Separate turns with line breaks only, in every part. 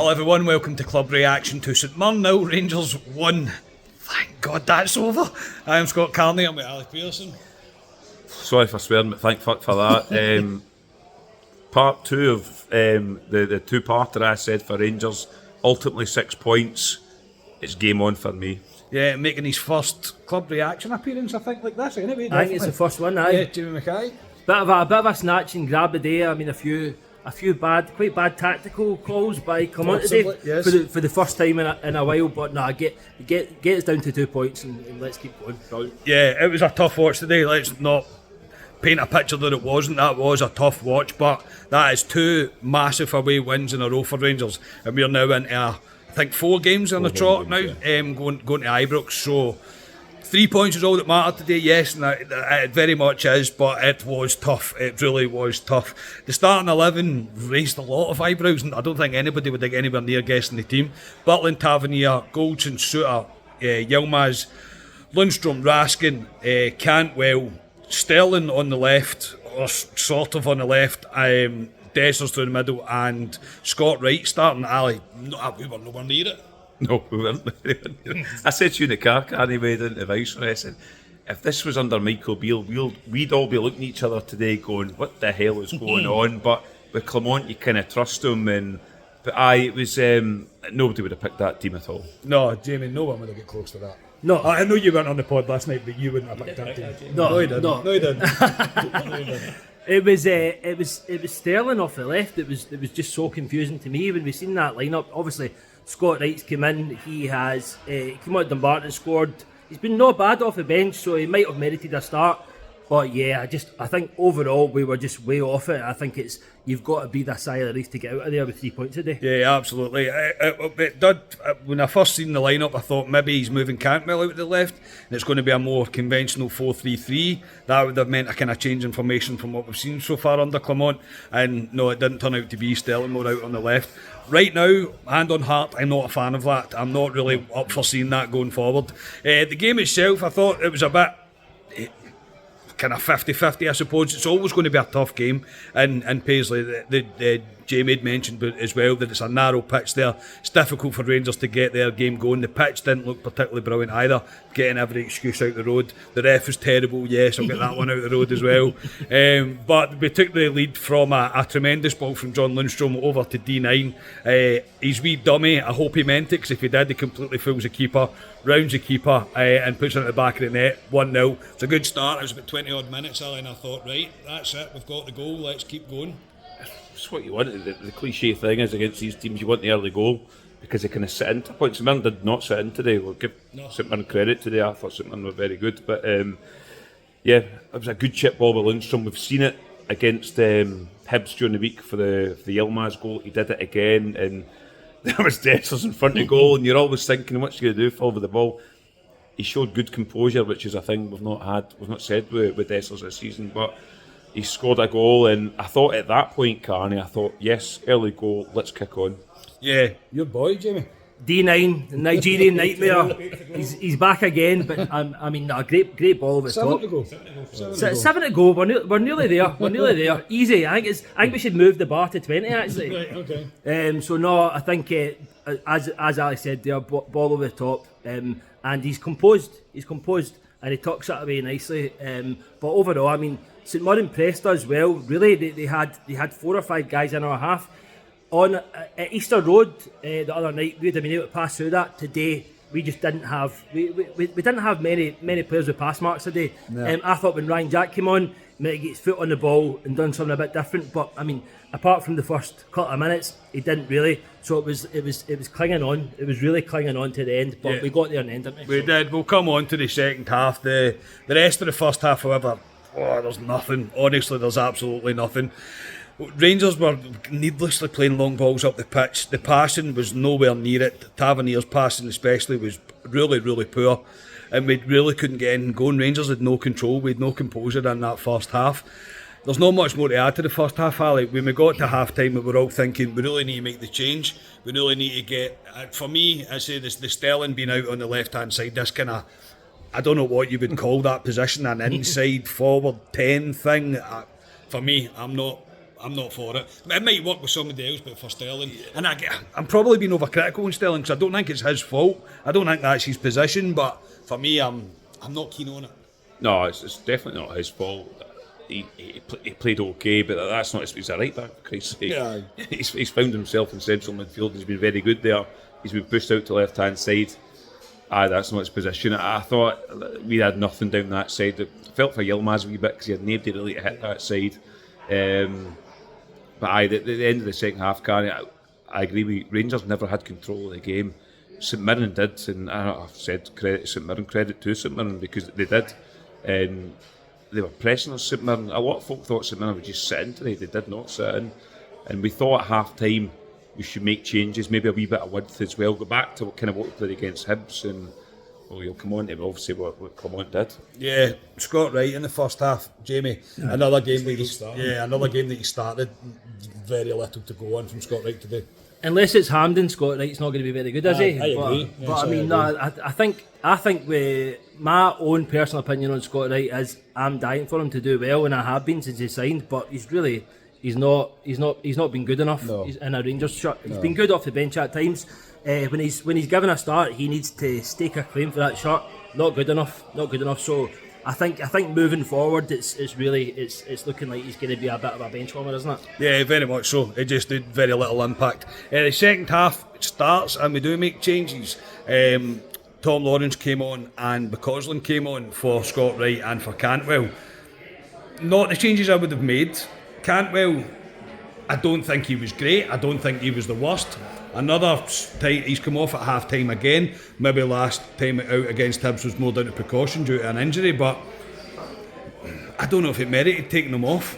Well, everyone, welcome to Club Reaction to St Mirren 0, Rangers 1. Thank God that's over. I am Scott Carney, I'm with Alex Pearson.
Sorry for swearing, but thank fuck for that. Part 2 of the two-parter I said for Rangers, ultimately 6 points. It's game on for me.
Yeah, making his first Club Reaction appearance, I think, like this, anyway.
I think it's the first one, aye.
Yeah, Jamie Mackay.
Bit of a snatch and grab the day. I mean, a few quite bad tactical calls by Clement today,
yes,
for the first time in a while. But no, get us down to 2 points and let's keep going. Brilliant.
Yeah, it was a tough watch today. Let's not paint a picture that it wasn't. That was a tough watch, but that is 2 massive away wins in a row for Rangers, and we're now into I think 4 games on the trot now, going to Ibrox. So 3 points is all that mattered today, yes, and it very much is, but it was tough. It really was tough. The starting 11 raised a lot of eyebrows, and I don't think anybody would think anywhere near guessing the team. Butland, Tavernier, Goldson, Suter, Yilmaz, Lundstrom, Raskin, Cantwell, Sterling on the left, or sort of on the left, Dessers through the middle, and Scott Wright starting. Ali, we were nowhere near it.
No, we weren't. I said to you in the car, anyway, didn't the Viceroy? I said, if this was under Michael Beale, we'd all be looking at each other today going, what the hell is going on? But with Clement, you kind of trust him. But it was, nobody would have picked that team at all.
No, Jamie, no one would have got close to that.
No,
I know you weren't on the pod last night, but you wouldn't have picked that team.
No,
he didn't.
no.
No, he didn't.
It was Sterling off the left. It was just so confusing to me when we seen that lineup. Obviously, Scott Wright's come in. He has come out Dumbarton, scored. He's been not bad off the bench, so he might have merited a start. But yeah, I think overall we were just way off it. I think you've got to breathe a sigh of relief to get out of there with 3 points today.
Yeah, absolutely. It did. When I first seen the lineup, I thought maybe he's moving Cantwell out to the left, and it's going to be a more conventional 4-3-3. That would have meant a kind of change in formation from what we've seen so far under Clement. And no, it didn't turn out to be. Sterling more out on the left. Right now, hand on heart, I'm not a fan of that. I'm not really up for seeing that going forward. The game itself, I thought it was a bit kind of 50-50, I suppose. It's always going to be a tough game in Paisley. The Jamie had mentioned as well that it's a narrow pitch there. It's difficult for Rangers to get their game going. The pitch didn't look particularly brilliant either, getting every excuse out the road. The ref was terrible, yes, I'll get that one out the road as well. But we took the lead from a tremendous ball from John Lundstrom over to D9. He's wee dummy, I hope he meant it, because if he did, he completely fools the keeper, rounds the keeper and puts it at the back of the net, 1-0. It's a good start. It was about 20 odd minutes, Ali, and I thought, right, that's it, we've got the goal, let's keep going.
It's what you want. The cliche thing is against these teams, you want the early goal because they kind of sit into points. St Mirren did not sit in today. We'll give St Mirren credit today. I thought St Mirren were very good. But yeah, it was a good chip ball with Lundstrom. We've seen it against Hibs during the week for the Yilmaz goal. He did it again, and there was Dessers in front of goal, and you're always thinking, what's he going to do? Fall with the ball. He showed good composure, which is a thing we've not said with Dessers this season, but he scored a goal, and I thought at that point, Carney, I thought, yes, early goal, let's kick on.
Yeah, your boy, Jamie.
D9, the Nigerian nightmare. He's back again, but I mean, a great ball over the top. 7 to go. We're nearly there. We're nearly there. Easy. I think we should move the bar to 20 actually.
Right, okay.
So no, I think as Ali said, there ball over the top, and he's composed, and he tucks it away nicely. But overall, I mean, St Mirren pressed us well. Really, they had 4 or 5 guys in our half. At Easter Road the other night, we'd have been able to pass through that. Today, we just didn't have we didn't have many players with pass marks today. No. I thought when Ryan Jack came on, he might get his foot on the ball and done something a bit different. But I mean, apart from the first couple of minutes, he didn't really. So it was clinging on. It was really clinging on to the end. But we got there in the end, didn't we?
We did. We'll come on to the second half. The rest of the first half, however, there's nothing. Honestly, there's absolutely nothing. Rangers were needlessly playing long balls up the pitch. The passing was nowhere near it. Tavernier's passing especially was really, really poor. And we really couldn't get anything going. Rangers had no control. We had no composure in that first half. There's not much more to add to the first half, Ali. When we got to half time, we were all thinking we really need to make the change. We really need to get, for me, I say this, the Sterling being out on the left hand side, this kind of, I don't know what you would call that position, an inside forward 10 thing. For me, I'm not I'm not for it. It might work with somebody else, but for Sterling, and I'm probably being overcritical on Sterling because I don't think it's his fault. I don't think that's his position, but for me, I'm not keen on it.
No, it's definitely not his fault. He played okay, but that's not. He's a right back, for Christ's sake.
Yeah.
He's found himself in central midfield. He's been very good there. He's been pushed out to left hand side. That's not his position. I thought we had nothing down that side. It felt for Yilmaz a wee bit because he had nobody really to hit that side. But at the end of the second half, Carney, I agree. Rangers never had control of the game. St Mirren did, and I've said credit to St Mirren, credit to St Mirren because they did. And they were pressing on St Mirren. A lot of folk thought St Mirren would just sit in today. They did not sit in. And we thought at half time we should make changes, maybe a wee bit of width as well. Go back to kind of what we played against Hibs, and you'll come on to obviously what Clement did.
Yeah, Scott Wright in the first half, Jamie. Another game that he started. Very little to go on from Scott Wright today.
Unless it's Hampden, Scott Wright's not going to be very good, is he?
I agree.
But I mean, I think with my own personal opinion on Scott Wright is I'm dying for him to do well, and I have been since he signed. But he's not been good enough.
No.
He's in a Rangers shirt. He's been good off the bench at times. When he's given a start, he needs to stake a claim for that shirt. Not good enough. So I think moving forward, it's looking like he's going to be a bit of a bench warmer, isn't it?
Yeah, very much so. It just did very little impact. The second half starts and we do make changes. Tom Lawrence came on and McCausland came on for Scott Wright and for Cantwell. Not the changes I would have made. Cantwell, I don't think he was great. I don't think he was the worst. Another time he's come off at half time again. Maybe last time out against Hibs was more down to precaution due to an injury, but I don't know if it merited taking him off.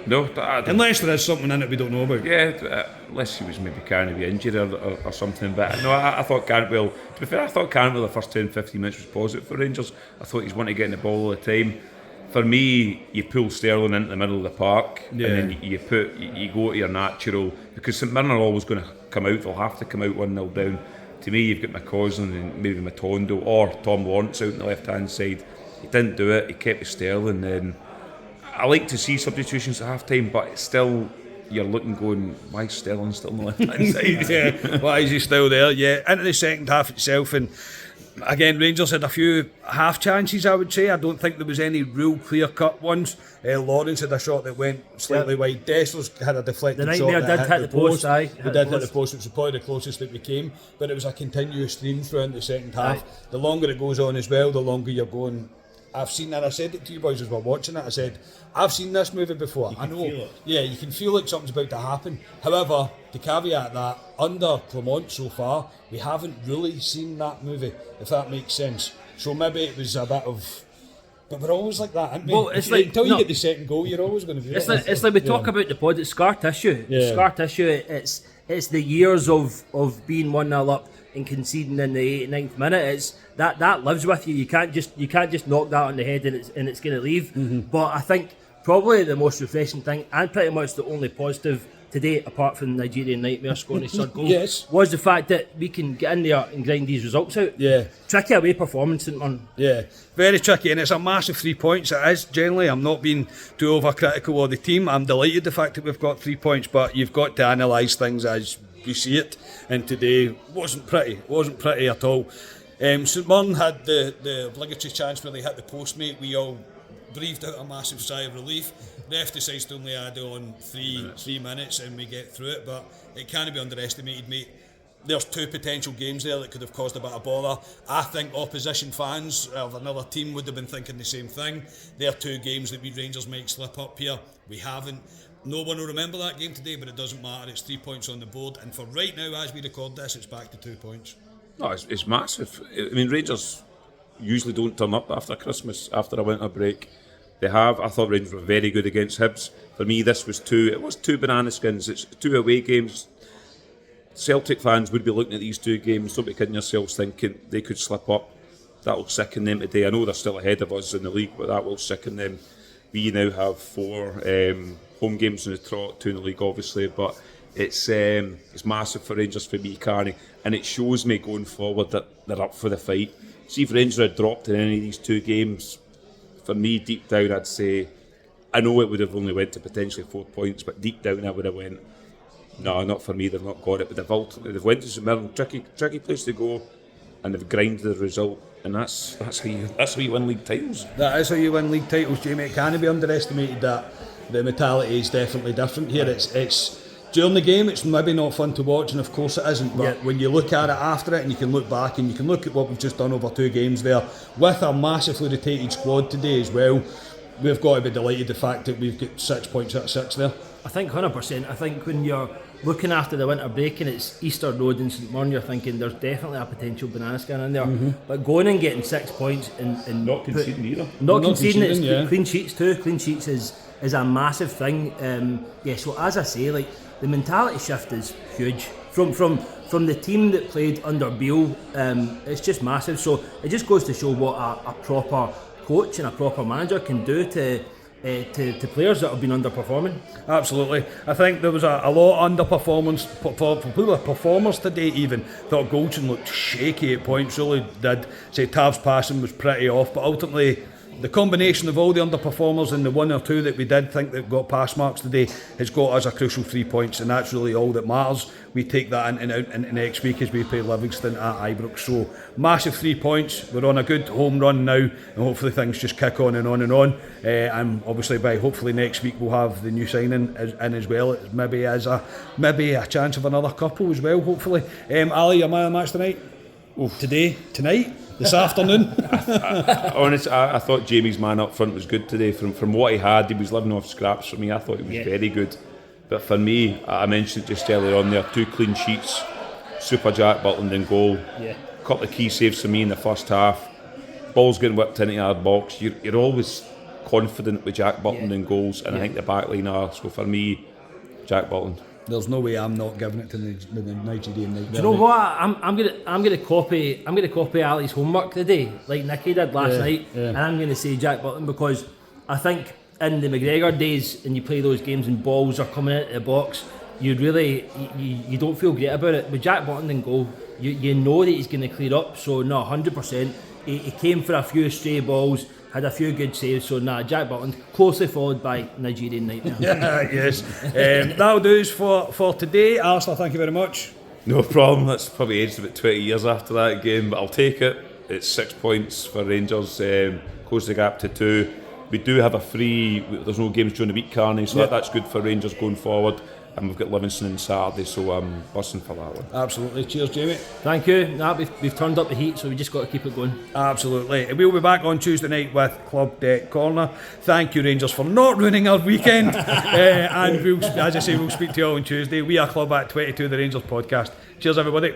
No,
unless there is something in it we don't know about.
Yeah, unless he was maybe carrying to be injured or something. But no, I thought Cantwell, to be fair, I thought Cantwell the first 10-15 minutes was positive for Rangers. I thought he's wanting to get in the ball all the time. For me, you pull Sterling into the middle of the park, and then you go to your natural, because St Mirren are always going to come out. They'll have to come out 1-0 down. To me, you've got McCausland and maybe Matondo or Tom Lawrence out on the left hand side. He didn't do it. He kept Sterling. And I like to see substitutions at half time, but still, you're looking going, why is Sterling still on the left hand side?
Yeah, why is he still there? Yeah, into the second half itself, and again, Rangers had a few half chances, I would say. I don't think there was any real clear-cut ones. Lawrence had a shot that went slightly wide. Dessler's had a deflected shot.
The nightmare did hit the post.
It did hit the post, which was probably the closest that we came. But it was a continuous stream throughout the second half. The longer it goes on as well, the longer you're going. I've seen that. I said it to you boys as we're watching it. I said, I've seen this movie before. I know. Feel it. Yeah, you can feel like something's about to happen. However, to caveat that, under Clement so far, we haven't really seen that movie, if that makes sense. So maybe it was a bit of... But we're always like that, aren't we?
Well, it's like,
until you get the second goal, you're always going to be...
It's like we talk about the pod, it's scar tissue. Yeah. Scar tissue, it's the years of being 1-0 up and conceding in the 89th minute. It's that lives with you. You can't just knock that on the head and it's going to leave. Mm-hmm. But I think probably the most refreshing thing, and pretty much the only positive today, apart from the Nigerian nightmare scoring his third goal, was the fact that we can get in there and grind these results out.
Yeah,
tricky away performance, man.
Yeah, very tricky, and it's a massive 3 points. It is generally. I'm not being too overcritical of the team. I'm delighted the fact that we've got 3 points, but you've got to analyse things as you see it. And today wasn't pretty. It wasn't pretty at all. St Mirren had the obligatory chance where they hit the post, mate. We all breathed out a massive sigh of relief. Ref decides to only add on three minutes and we get through it, but it can't be underestimated, mate. There's two potential games there that could have caused a bit of bother. I think opposition fans of another team would have been thinking the same thing. There are two games that we Rangers might slip up here. We haven't. No one will remember that game today, but it doesn't matter. It's 3 points on the board, and for right now, as we record this, it's back to 2 points.
No, it's massive. I mean, Rangers usually don't turn up after Christmas, after a winter break. They have. I thought Rangers were very good against Hibs. For me, this was two banana skins. It's 2 away games. Celtic fans would be looking at these 2 games, don't be kidding yourselves thinking they could slip up. That will sicken them today. I know they're still ahead of us in the league, but that will sicken them. We now have 4 home games in the trot, 2 in the league obviously, but it's massive for Rangers, for me, Carney, and it shows me going forward that they're up for the fight. See, if Rangers had dropped in any of these 2 games, for me, deep down, I'd say I know it would have only went to potentially 4 points, but deep down I would have went, no, not for me, they've not got it. But they've went to St Mirren, tricky place to go, and they've grinded the result, and that's how you win league titles.
That is how you win league titles, Jamie. It can't be underestimated that the mentality is definitely different here. It's during the game, it's maybe not fun to watch, and of course it isn't, but when you look at it after it and you can look back and you can look at what we've just done over 2 games there with a massively rotated squad today as well, we've got to be delighted the fact that we've got 6 points out of 6 there.
I think 100%. I think when you're looking after the winter break and it's Easter Road in St Mirren, you're thinking there's definitely a potential banana scan in there. But going and getting 6 points and
Not conceding either.
Not conceding, it's
yeah.
clean sheets too. Clean sheets is a massive thing. So as I say, like, the mentality shift is huge from the team that played under Beale. It's just massive. So it just goes to show what a proper coach and a proper manager can do to players that have been underperforming.
Absolutely. I think there was a lot of underperformance for performers today even. Thought Goldson looked shaky at points, really did. Say Tav's passing was pretty off, but ultimately the combination of all the underperformers and the 1 or 2 that we did think that got pass marks today has got us a crucial 3 points, and that's really all that matters. We take that into next week as we play Livingston at Ibrox. So massive 3 points. We're on a good home run now, and hopefully things just kick on and on and on. And obviously by hopefully next week we'll have the new signing in as well. It maybe a chance of another couple as well. Hopefully, Ali, your man of the match tonight. Tonight. This afternoon.
Honestly, I thought Jamie's man up front was good today. From what he had, he was living off scraps for me. I thought he was very good. But for me, I mentioned it just earlier on there, 2 clean sheets, super Jack Butland in goal, a couple of key saves for me in the first half, balls getting whipped into our box. You're always confident with Jack Butland in goals, and I think the back line are. So for me, Jack Butland.
There's no way I'm not giving it to the Nigerian night.
Do you know what? I'm gonna copy Ali's homework today, like Nicky did last night, and I'm gonna say Jack Butland, because I think in the McGregor days, and you play those games and balls are coming into the box, you don't feel great about it. With Jack Butland in goal, you know that he's going to clear up. So no, 100%. He came for a few stray balls, had a few good saves. So Jack Butland, closely followed by Nigerian Nightmare.
Yes. That'll do us for today. Alistair, thank you very much.
No problem. That's probably aged about 20 years after that game, but I'll take it. It's 6 points for Rangers. Close the gap to 2. We do have there's no games during the week, Carney, so that's good for Rangers going forward. And we've got Livingston on Saturday, so I'm buzzing for that one.
Absolutely. Cheers, Jamie.
Thank you. We've turned up the heat, so we just got to keep it going.
Absolutely. And we'll be back on Tuesday night with Club Deck Corner. Thank you, Rangers, for not ruining our weekend. And as I say, we'll speak to you all on Tuesday. We are Club at 22, the Rangers podcast. Cheers, everybody.